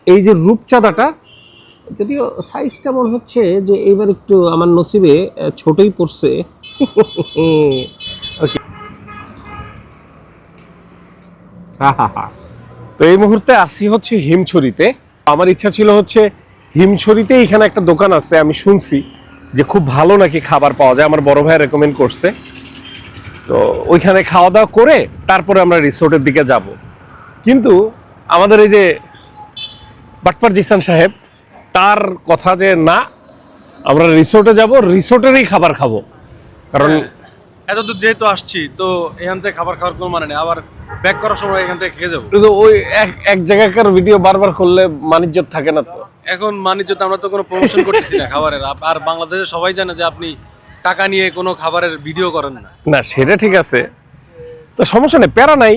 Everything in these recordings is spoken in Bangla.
এই যে রূপচাঁদাটা, যদিও সাইজটা মনে হচ্ছে যে এইবার একটু আমার নসিবে ছোটই পড়ছে। ওকে, তো এই মুহূর্তে আসি হচ্ছে হিমছড়িতে। আমার ইচ্ছা ছিল হচ্ছে হিমছড়িতে এখানে একটা দোকান আছে, আমি শুনছি যে খুব ভালো নাকি খাবার পাওয়া যায়, আমার বড় ভাই রেকমেন্ড করছে। তো ওইখানে খাওয়া দাওয়া করে তারপরে আমরা রিসোর্টের দিকে যাব। কিন্তু আমাদের এই যে বাটপার জিসান সাহেব, তার কথা যে না, আমরা রিসোর্টে যাব, রিসোর্টেরই খাবার খাবো, কারণ এত দূর যেহেতু আসছি তো এখান থেকে খাবার খাওয়ার কোনো মানে নেই, আবার ব্যাক করার সময় এখান থেকে খেয়ে যাবো। ওই এক জায়গাকার ভিডিও বারবার করলে মানিজ্যত থাকে না। তো এখন বাণিজ্য তো আমরা তো কোনো প্রমোশন করতেছি না খাবারের, আর বাংলাদেশে সবাই জানে যে আপনি টাকা নিয়ে কোনো খাবারের ভিডিও করেন না। না, সেটা ঠিক আছে, তো সমস্যা নেই, প্যারা নাই।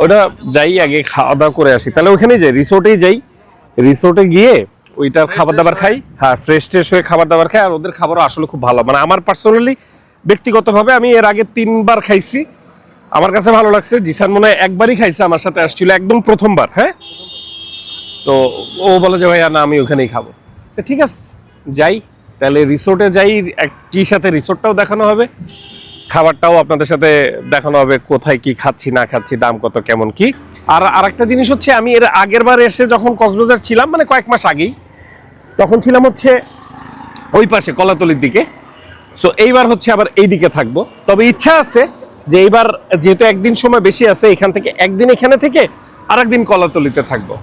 ওটা যাই আগে খাওয়া দাওয়া করে আসি, তাহলে ওখানেই যাই, রিসোর্টেই যাই। রিসোর্টে গিয়ে ওইটার খাবার দাবার খাই, হ্যাঁ, ফ্রেশ ট্রেশ হয়ে খাবার দাবার খাই। আর ওদের খাবারও আসলে খুব ভালো, মানে আমার পার্সোনালি ব্যক্তিগতভাবে আমি এর আগে 3বার খাইছি, আমার কাছে ভালো লাগছে। জিসান মনে হয় একবারই খাইছে, আমার সাথে আসছিল একদম প্রথমবার। হ্যাঁ, তো ও বলে যে ভাইয়া না, আমি ওখানেই খাবো। তো ঠিক আছে, যাই তাহলে, রিসোর্টে যাই। একই সাথে রিসোর্টটাও দেখানো হবে, খাবারটাও আপনাদের সাথে দেখানো হবে, কোথায় কি খাচ্ছি না খাচ্ছি, দাম কত কেমন কি। আর আরেকটা জিনিস হচ্ছে, আমি এর আগের বার এসে যখন কক্সবাজার ছিলাম, মানে কয়েক মাস আগেই, তখন ছিলাম হচ্ছে ওই পাশে কলাতলির দিকে। সো এইবার হচ্ছে আবার এই দিকে থাকবো। তবে ইচ্ছা আছে যে এইবার যেহেতু একদিন সময় বেশি আছে, এখান থেকে একদিন এখানে থেকে আর একদিন কলাতলিতে থাকবো।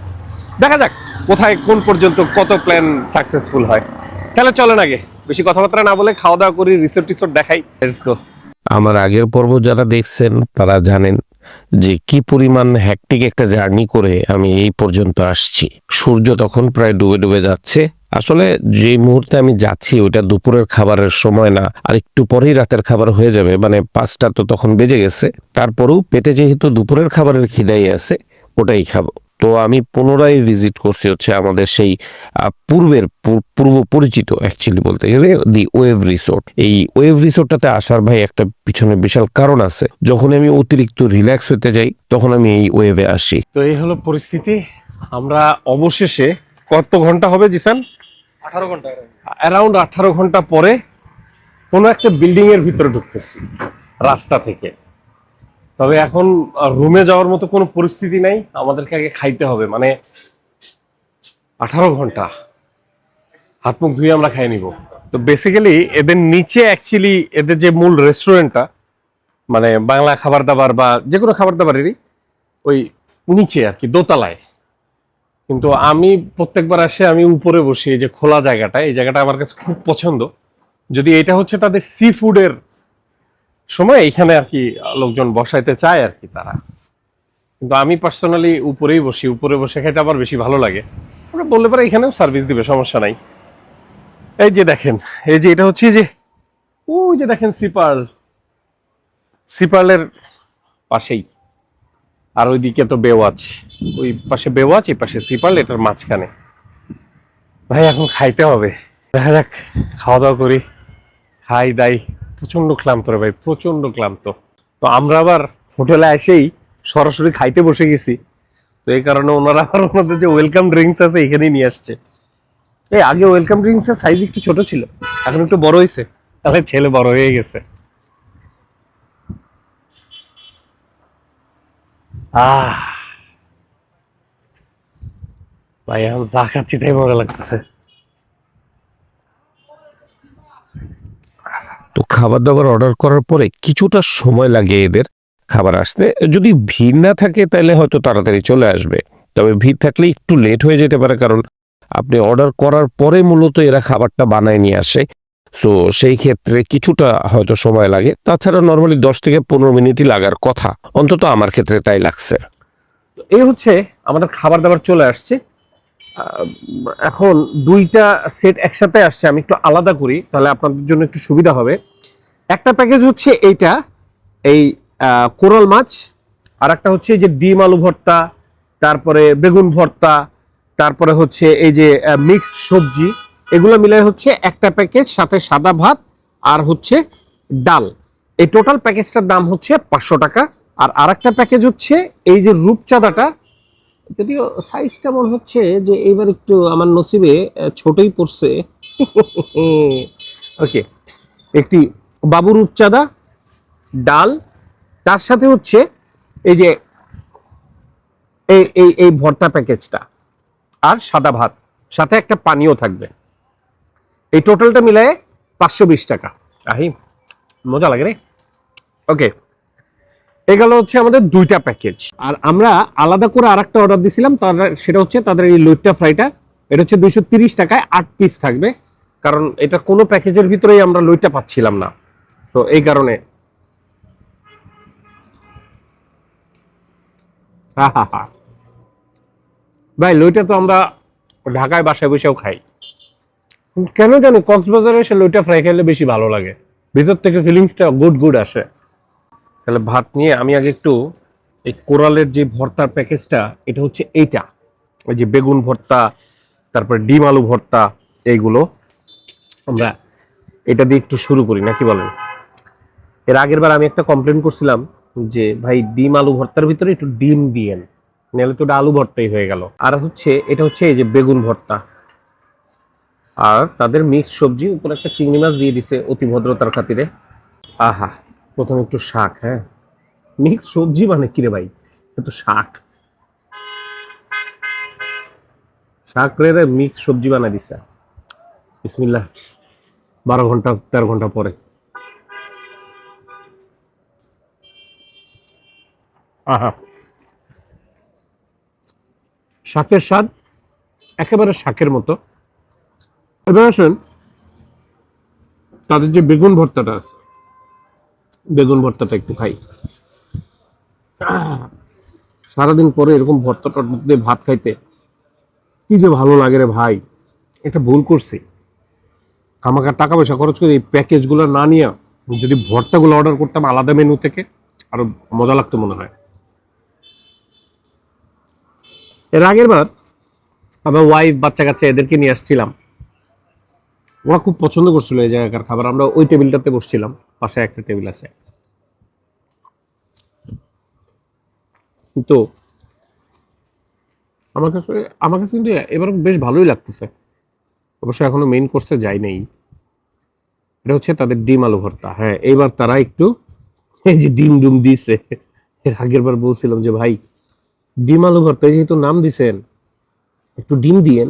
দেখা যাক কোথায় কোন পর্যন্ত কত প্ল্যান সাকসেসফুল হয়। তাহলে চলেন আগে বেশি কথাবার্তা না বলে খাওয়া দাওয়া করি, রিসোর্ট টিসোর্ট দেখাই। Let's go. আমার আগের পর্ব যারা দেখছেন তারা জানেন যে কি পরিমাণ হ্যাকটিক একটা জার্নি করে আমি এই পর্যন্ত আসছি। সূর্য তখন প্রায় ডুবে ডুবে যাচ্ছে। আসলে যে মুহূর্তে আমি যাচ্ছি ওইটা দুপুরের খাবারের সময় না, আর একটু পরেই রাতের খাবার হয়ে যাবে, মানে 5টা তো তখন বেজে গেছে। তারপরেও পেটে যেহেতু দুপুরের খাবারের খিদাই আছে, ওটাই খাবো। তো আমি পুনরায় ভিজিট করছি হচ্ছে আমাদের সেই পূর্ব পরিচিত, অ্যাকচুয়ালি বলতে গেলে দি ওয়েভ রিসোর্ট। এই ওয়েভ রিসোর্টটাতে আসার ভাই একটা পিছনে বিশাল কারণ আছে। যখন আমি অতিরিক্ত রিল্যাক্স হতে যাই তখন আমি এই ওয়েভে আসি। তো এই হলো পরিস্থিতি। আমরা অবশেষে কত ঘন্টা হবে জিসান? 18 ঘন্টা। অ্যারাউন্ড 18 ঘন্টা পরে কোনো একটা বিল্ডিং এর ভিতরে ঢুকতেছি রাস্তা থেকে। তবে এখন রুমে যাওয়ার মতো কোনো পরিস্থিতি নাই, আমাদেরকে আগে খাইতে হবে। মানে 18 ঘন্টা হাত মুখ ধুয়ে আমরা খাই নিব। তো বেসিক্যালি এদের নিচে অ্যাকচুয়ালি এদের যে মূল রেস্টুরেন্টটা, মানে বাংলা খাবার দাবার বা যে কোনো খাবার দাবারেরই ওই নিচে আর কি, দোতলায়। কিন্তু আমি প্রত্যেকবার আসে আমি উপরে বসি, এই যে খোলা জায়গাটা, এই জায়গাটা আমার কাছে খুব পছন্দ। যদি এটা হচ্ছে তাদের সি ফুডের সময়, এইখানে আর কি লোকজন বসাইতে চায় আর কি তারা। কিন্তু আমি পার্সোনালি উপরেই বসি, উপরে বসে খেতে আমার বেশি ভালো লাগে। ওরা বললে পারে এখানেও সার্ভিস দিবে, সমস্যা নাই। এই যে দেখেন, এই যে এটা হচ্ছে যে ওই যে দেখেন সিপার্লের পাশেই, আর ওইদিকে তো বেওয়াচ, ওই পাশে বেওয়াচ, এই পাশে সিপার্ল, এটার মাঝখানে। ভাই এখন খাইতে হবে, দেখা যাক, খাওয়া দাওয়া করি, খাই দাই। প্রচন্ড ক্লান্ত রে ভাই, প্রচন্ড ক্লান্ত। তো আমরা আবার হোটেলে এসেই সরাসরি খাইতে বসে গেছি, তো এই কারণে ওনারা আবার ওনাদের যে ওয়েলকাম ড্রিঙ্কস আছে এখানেই নিয়ে আসছে। এই আগে ওয়েলকাম ড্রিঙ্কস এর সাইজ একটু ছোট ছিল, এখন একটু বড় হয়েছে, তাহলে ছেলে বড় হয়ে গেছে। ভাই এখন চা খাচ্ছি তাই মজা লাগতেছে। তো খাবার দাবার অর্ডার করার পরে কিছুটা সময় লাগে এদের খাবার আসতে। যদি ভিড় না থাকে তাহলে হয়তো তাড়াতাড়ি চলে আসবে, তবে ভিড় থাকলে একটু লেট হয়ে যেতে পারে, কারণ আপনি অর্ডার করার পরে মূলত এরা খাবারটা বানায় নিয়ে আসে। সো সেই ক্ষেত্রে কিছুটা হয়তো সময় লাগে। তাছাড়া নর্মালি 10 থেকে 15 মিনিটই লাগার কথা, অন্তত আমার ক্ষেত্রে তাই লাগছে। এই হচ্ছে আমাদের খাবার দাবার চলে আসছে। এখন 2টা সেট একসাথে আসছে, আমি একটু আলাদা করি তাহলে আপনাদের জন্য একটু সুবিধা হবে। একটা প্যাকেজ হচ্ছে এইটা, এই কোরাল মাছ, আর একটা হচ্ছে এই যে ডিম আলু ভর্তা, তারপরে বেগুন ভর্তা, তারপরে হচ্ছে এই যে মিক্সড সবজি, এগুলো মিলে হচ্ছে একটা প্যাকেজ, সাথে সাদা ভাত আর হচ্ছে ডাল। এই টোটাল প্যাকেজটার দাম হচ্ছে 500 টাকা। আর আরেকটা প্যাকেজ হচ্ছে এই যে রূপচাঁদাটা, যদিও সাইজটা মনে হচ্ছে যে এইবার একটু আমার নসিবে ছোটই পড়ছে। ওকে, একটি বাবুর উপচাঁদা, ডাল, তার সাথে হচ্ছে এই যে এই এই এই ভর্তা প্যাকেজটা, আর সাদা ভাত, সাথে একটা পানীয় থাকবে। এই টোটালটা মিলায়ে 520 টাকা। আহি, মজা লাগে রে। ওকে, এগুলো হচ্ছে আমাদের 2টা প্যাকেজ। আর আমরা আলাদা করে আরেকটা অর্ডার দিছিলাম, সেটা হচ্ছে তাদের এই লইট্টা ফ্রাইটা। এটা হচ্ছে 230 টাকায় 8 পিস থাকবে, কারণ এটা কোনো প্যাকেজের ভিতরেই আমরা লইট্টা পাচ্ছিলাম না, তো এই কারণে। ভাই লইটা তো আমরা ঢাকায় বাসায় বসেও খাই, কেন জানি কক্সবাজারে এসে লইটা ফ্রাই খেলে বেশি ভালো লাগে, ভিতর থেকে ফিলিংসটা গুড গুড আসে। তাহলে ভাত নিয়ে আমি আগে একটু এই কোরালের যে ভর্তার প্যাকেজটা, এটা হচ্ছে এইটা, ওই যে বেগুন ভর্তা, তারপরে ডিম আলু ভর্তা, এইগুলো আমরা এটা দিয়ে একটু শুরু করি নাকি বলেন? এর আগের বার আমি একটা কমপ্লেন করছিলাম যে ভাই ডিম আলু ভর্তার ভিতরে একটু ডিম দিয়েন, নাহলে তো ওটা আলু ভর্তাই হয়ে গেল। আর হচ্ছে এটা হচ্ছে এই যে বেগুন ভর্তা, আর তাদের মিক্স সবজি, উপর একটা চিংড়ি মাছ দিয়ে দিছে অতি ভদ্রতার খাতিরে। আহা, প্রথমে একটু শাক। হ্যাঁ, মিক্স সবজি মানে কিরে ভাই, একটু শাক, শাক রে মিক্স সবজি বানাই দিছে। বিসমিল্লাহ। 12 ঘন্টা 13 ঘন্টা পরে। আহা, শাকের স্বাদ একেবারে শাকের মতো। এবার আসুন তাদের যে বেগুন ভর্তাটা আছে, বেগুন ভর্তাটা একটু খাই। সারাদিন পরে এরকম ভর্তা টর্তা দিয়ে ভাত খাইতে কি যে ভালো লাগে রে ভাই। এটা ভুল করছি, আমাকে টাকা পয়সা খরচ করে এই প্যাকেজগুলো না নিয়ে যদি ভর্তাগুলো অর্ডার করতাম আলাদা মেনু থেকে, আরো মজা লাগতো মনে হয়। এর আগের বার আমার ওয়াইফ বাচ্চা কাচ্চা এদেরকে নিয়ে আসছিলাম, ওরা খুব পছন্দ করছিল এই জায়গাকার খাবার। আমরা ওই টেবিলটাতে বসছিলাম, পাশে একটা টেবিল আছে, তো আমার কাছে কিন্তু এবার বেশ ভালোই লাগতেছে। অবশ্য এখনো মেইন কোর্সে যাই নাই। এটা হচ্ছে তাদের ডিম আলু ভর্তা। হ্যাঁ, এইবার তারা একটু এই যে ডিম ডুম দিছে। এর আগের বার বলছিলাম যে ভাই ডিম আলু ভর্তা যেহেতু নাম দিছেন, একটু ডিম দিয়েন।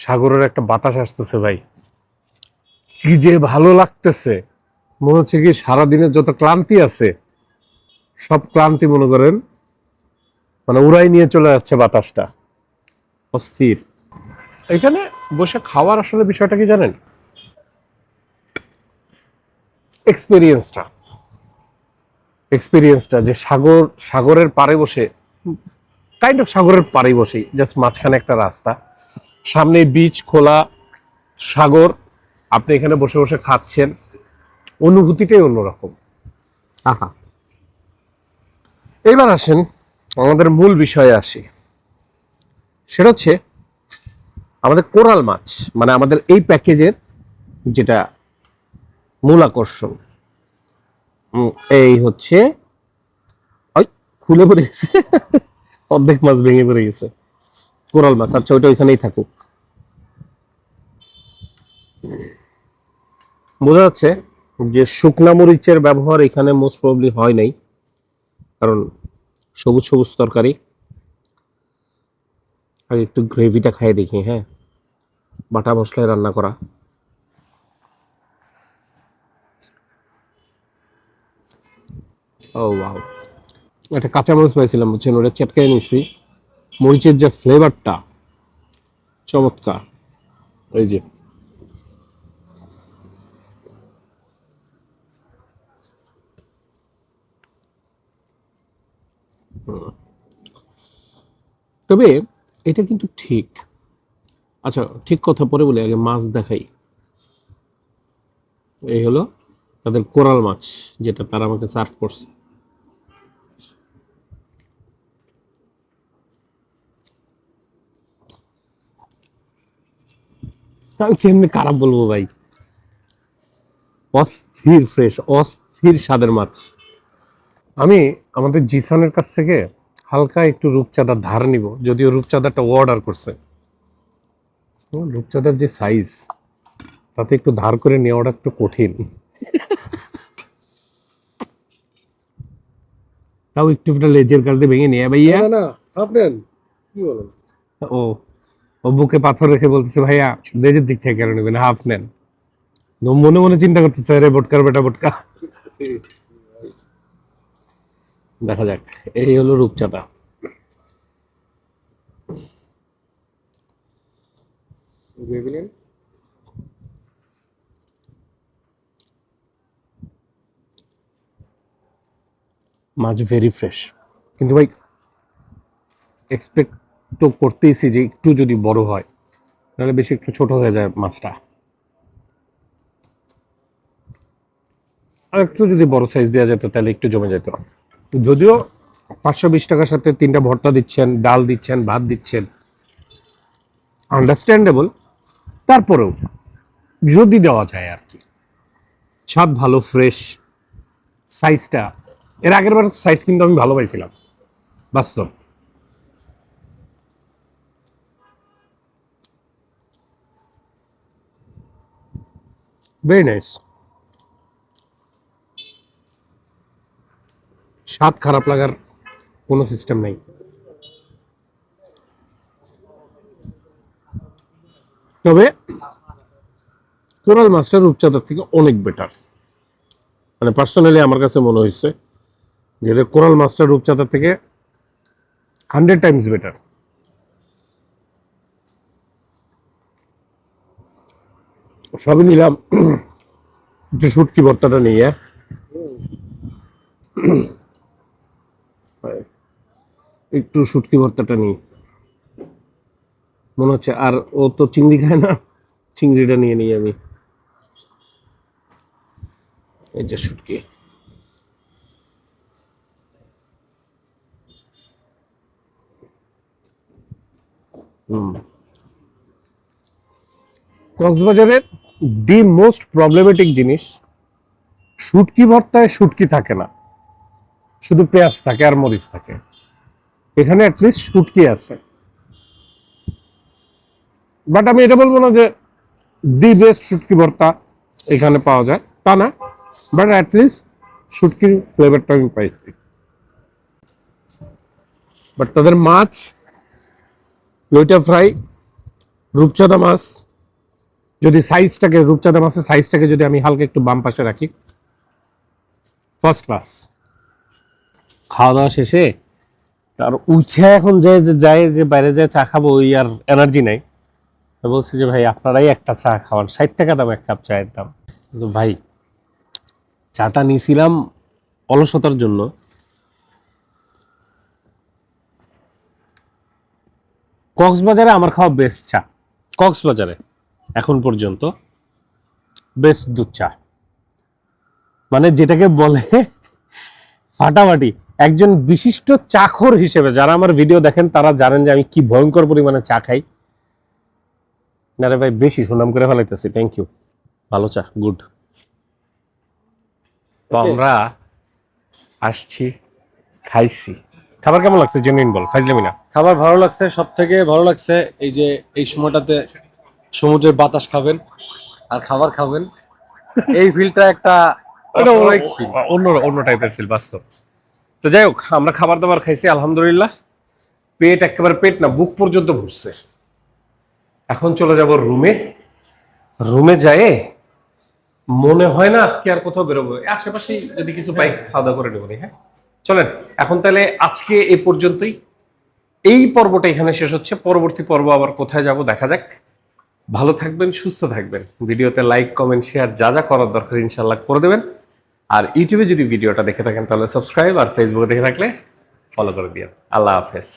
সাগরের একটা বাতাস আসতেছে ভাই, কি যে ভালো লাগতেছে। মনে হচ্ছে কি সারাদিনের যত ক্লান্তি আছে সব ক্লান্তি মনে করেন মানে উড়াই নিয়ে চলে যাচ্ছে বাতাসটা, অস্থির। এখানে বসে খাওয়ার আসলে বিষয়টা কি জানেন, এক্সপিরিয়েন্সটা যে সাগরের পাড়ে বসে, কাইন্ড অফ সাগরের পাড়ে বসে, জাস্ট মাঝখানে একটা রাস্তা, সামনে বিচ, খোলা সাগর, আপনি এখানে বসে বসে খাচ্ছেন, অনুভূতিটাই অন্যরকম। আহা, এবার আসেন আমাদের মূল বিষয়ে আসি। সেটা হচ্ছে আমাদের কোরাল মাছ, মানে আমাদের এই প্যাকেজের যেটা মূল আকর্ষণ। এই হচ্ছে ওই খুলে পড়ে গেছে, অর্ধেক মাছ ভেঙে পড়ে গেছে, কোরাল মাছ। আচ্ছা, ওইটা ওইখানেই থাকুক। বোঝা যাচ্ছে যে শুকনা মরিচের ব্যবহার এখানে মোস্ট প্রবলি হয় নাই, কারণ সবুজ সবুজ তরকারি। আর একটু গ্রেভিটা খাইয়ে দেখি। হ্যাঁ, বাটা মশলায় রান্না করা। ও ওয়াও, একটা কাঁচামরিচ পাইছিলাম বুঝছেন, ওটা চেটকাই নিচ্ছি, মরিচের যে ফ্লেভারটা চমৎকার। এই যে তবে এটা কিন্তু ঠিক। আচ্ছা, ঠিক কথা পরে বলি, আগে মাছ দেখাই। এই হলো তাদের কোরাল মাছ, যেটা তারা আমাকে সার্ভ করছে। আমি কেমনি খারাপ বলবো ভাই, অস্থির ফ্রেশ, অস্থির স্বাদের মাছ। আমি আমাদের জিসানের কাছ থেকে হালকা একটু রূপচাঁদার ধার নিব, যদিও রূপচাঁদারটা অর্ডার করছে। রূপচাঁদার যে সাইজ, তাতে একটু ধার করে নেওয়াটা একটু কঠিন। তাও একটু লেজের কাছ দিয়ে ভেঙে নিয়ে ভাইয়া। না হাফ নেন, কি বলেন? ও ও বুকে পাথর রেখে বলতেছে ভাইয়া লেজের দিক থেকে কেন নেবেন, হাফ নেন। মনে মনে চিন্তা করতেছে রে বোটকার বেটা বোটকা। দেখা যাক, এই হলো রূপচাঁদা। মাছ ভেরি ফ্রেশ, কিন্তু ভাই এক্সপেক্ট তো করতেইছি যে একটু যদি বড় হয়, তাহলে বেশি একটু ছোট হয়ে যায় মাছটা। আর একটু যদি বড় সাইজ দেওয়া যেত তাহলে একটু জমে যেত। যদিও 520 টাকার সাথে 3টা ভর্তা দিচ্ছেন, ডাল দিচ্ছেন, ভাত দিচ্ছেন, আন্ডারস্ট্যান্ডেবল। তারপরেও যদি দেওয়া যায় আর কি, স্বাদ ভালো, ফ্রেশ, সাইজটা এর আগের বার সাইজ কিন্তু আমি ভালো পাইছিলাম বাস্তব। ভেরি নাইস, স্বাদ খারাপ লাগার কোনো সিস্টেম নেই। তবে কোরাল মাছটা রূপচাঁদার থেকে অনেক বেটার, মানে পার্সোনালি আমার কাছে মনে হয়েছে যে কোরাল মাছটা রূপচাঁদার থেকে 100 টাইমস বেটার। সবই নিলাম, একটু শুটকি ভর্তাটা নিয়ে একটু শুটকি ভর্তাটা নিই মনে হচ্ছে। আর ও তো চিংড়ি খায় না, চিংড়িটা নিয়ে নিই আমি। এই যে শুটকি, কক্সবাজারের দি মোস্ট প্রবলেমেটিক জিনিস, শুটকি ভর্তায় শুটকি থাকে না, শুধু পেঁয়াজ থাকে আর মরিচ থাকে। এখানে অ্যাটলিস্ট শুটকি আছে, বাট আমি এটা বলবো না যে দি বেস্ট শুটকি ভর্তা এখানে পাওয়া যায়, তা না, বাট অ্যাটলিস্ট শুটকির ফ্লেভারটা আমি পাইছি। বাট তাদের মাছ, লইটা ফ্রাই, রূপচাঁদা মাছ, যদি সাইজটাকে, রূপচাঁদা মাছের সাইজটাকে যদি আমি হালকা একটু বাম পাশে রাখি, ফার্স্ট ক্লাস। খাওয়া দাওয়া শেষে আর উঠে এখন যায় যে বাইরে যায় চা খাবো, ওই আর এনার্জি নাই। বলছি যে ভাই আপনারাই একটা চা খাওয়ান, 60 টাকা দাম এক কাপ চায়ের দাম। কিন্তু ভাই চাটা নিয়েছিলাম অলসতার জন্য, কক্সবাজারে আমার খাওয়া বেস্ট চা, কক্সবাজারে এখন পর্যন্ত বেস্ট দুধ চা, মানে যেটাকে বলে ফাটাফাটি। একজন বিশিষ্ট চাখর হিসেবে যারা আমার ভিডিও দেখেন তারা জানেন যে আমি কি ভয়ঙ্কর পরিমাণে চা খাই। না রে ভাই, বেশি সুনাম করে ফেলাইতেছি, থ্যাংক ইউ, ভালো চা, গুড। তো আমরা আসছি, খাইছি। খাবার কেমন লাগছে জেনুইন বল, ফাইজলামি না। খাবার ভালো লাগছে, সব থেকে ভালো লাগছে এই যে এই সময়টাতে সমুদ্রের বাতাস খাবেন আর খাবার খাবেন, এই ফিলটা একটা অন্য টাইপের ফিল বাস্তব। তো যাই হোক, আমরা খাবার দাবার খাইছি আলহামদুলিল্লাহ, পেট একেবারে, পেট না বুক পর্যন্ত ভরছে। এখন চলে যাব রুমে। রুমে যায় মনে হয় না আজকে আর কোথাও বেরোবো, আশেপাশে যদি কিছু পাই খাওয়া দাওয়া করে নেবো। হ্যাঁ চলেন এখন তাহলে আজকে এ পর্যন্তই, এই পর্বটা এখানে শেষ হচ্ছে। পরবর্তী পর্ব আবার কোথায় যাব দেখা যাক। ভালো থাকবেন, সুস্থ থাকবেন, ভিডিওতে লাইক কমেন্ট শেয়ার যা যা করার দরকার ইনশাল্লাহ করে দেবেন। আর ইউটিউবে যদি ভিডিওটা দেখে থাকেন তাহলে সাবস্ক্রাইব, আর ফেসবুকে দেখে থাকলে ফলো করে দিন। আল্লাহ হাফেজ।